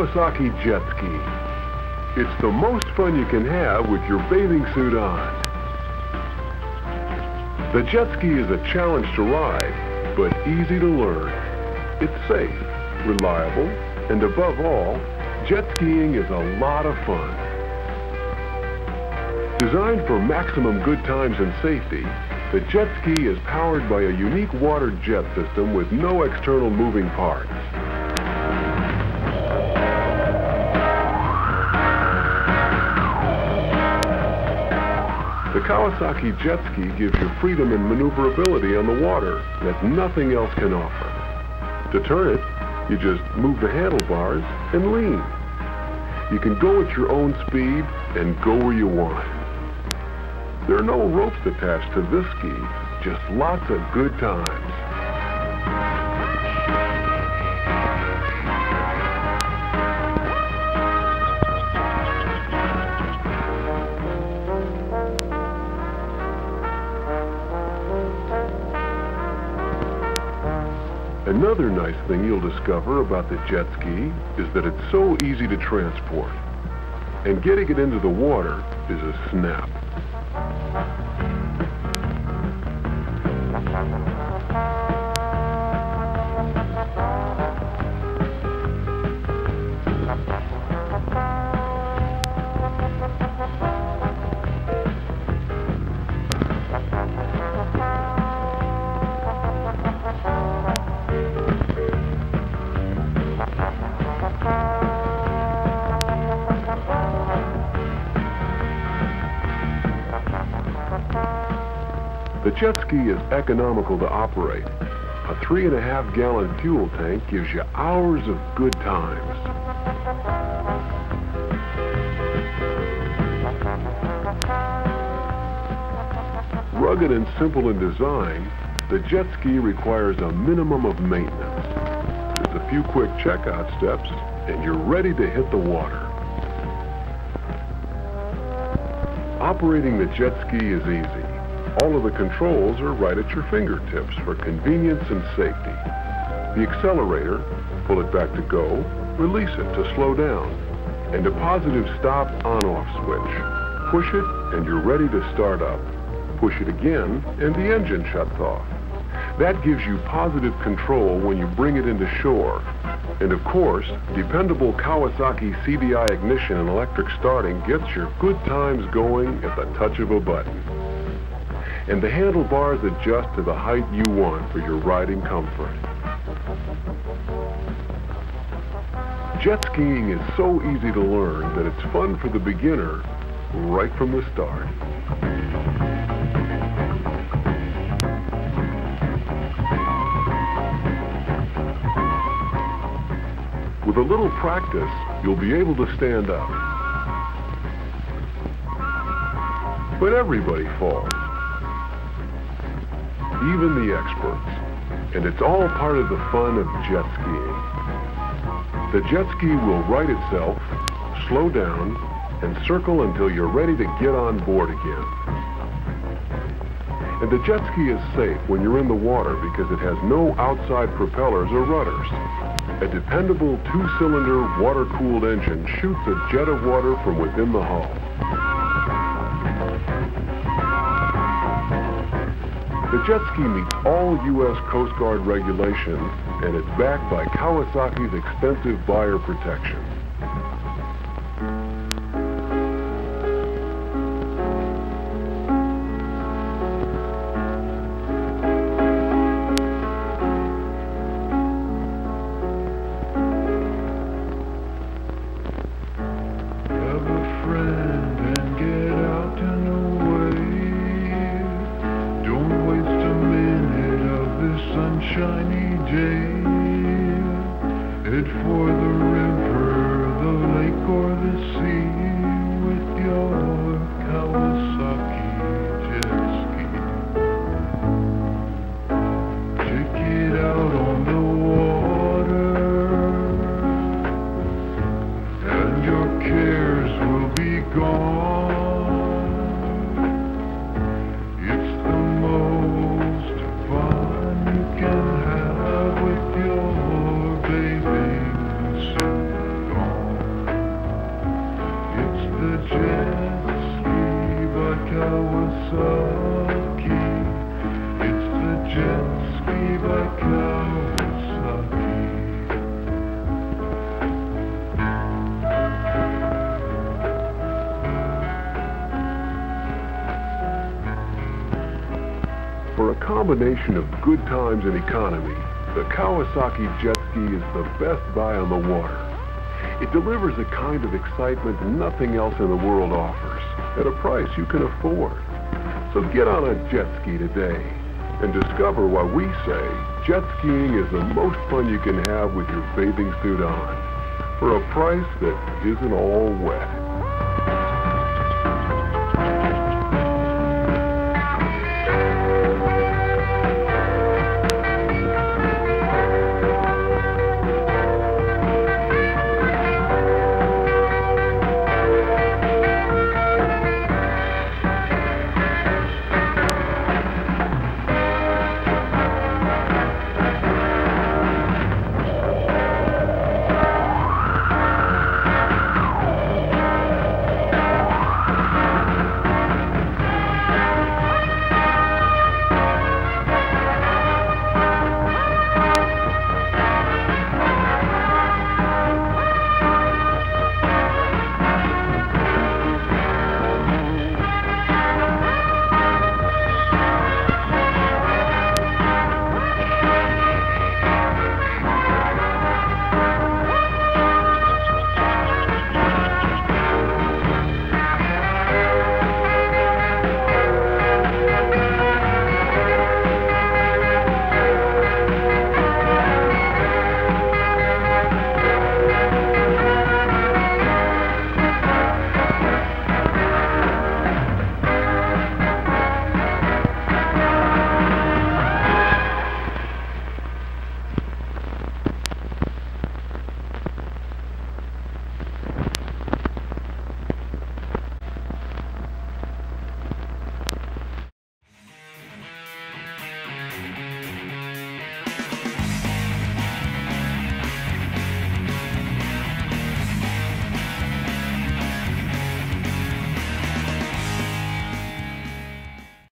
Kawasaki Jet Ski. It's the most fun you can have with your bathing suit on. The jet ski is a challenge to ride, but easy to learn. It's safe, reliable, and above all, jet skiing is a lot of fun. Designed for maximum good times and safety, the jet ski is powered by a unique water jet system with no external moving parts. The Kawasaki Jet Ski gives you freedom and maneuverability on the water that nothing else can offer. To turn it, you just move the handlebars and lean. You can go at your own speed and go where you want. There are no ropes attached to this ski, just lots of good times. Another nice thing you'll discover about the jet ski is that it's so easy to transport, and getting it into the water is a snap. The jet ski is economical to operate. A 3.5-gallon fuel tank gives you hours of good times. Rugged and simple in design, the jet ski requires a minimum of maintenance. Just a few quick checkout steps, and you're ready to hit the water. Operating the jet ski is easy. All of the controls are right at your fingertips for convenience and safety. The accelerator, pull it back to go, release it to slow down, and a positive stop on-off switch. Push it and you're ready to start up. Push it again and the engine shuts off. That gives you positive control when you bring it into shore. And of course, dependable Kawasaki CDI ignition and electric starting gets your good times going at the touch of a button. And the handlebars adjust to the height you want for your riding comfort. Jet skiing is so easy to learn that it's fun for the beginner right from the start. With a little practice, you'll be able to stand up. But everybody falls. Even the experts, and it's all part of the fun of jet skiing. The jet ski will right itself, slow down, and circle until you're ready to get on board again. And the jet ski is safe when you're in the water because it has no outside propellers or rudders. A dependable 2-cylinder water-cooled engine shoots a jet of water from within the hull. The jet ski meets all U.S. Coast Guard regulations, and it's backed by Kawasaki's extensive buyer protection. Have a friend and get out and away. Don't waste a minute of this sunshiny day. Head for the river, the lake, or the sea with your Kawasaki Jet Ski. Check it out on the water, and your cares will be gone. It's the most fun you can have with your bathing suit on. combination of good times and economy, the Kawasaki Jet Ski is the best buy on the water. It delivers a kind of excitement nothing else in the world offers, at a price you can afford. So get on a jet ski today and discover why we say jet skiing is the most fun you can have with your bathing suit on, for a price that isn't all wet.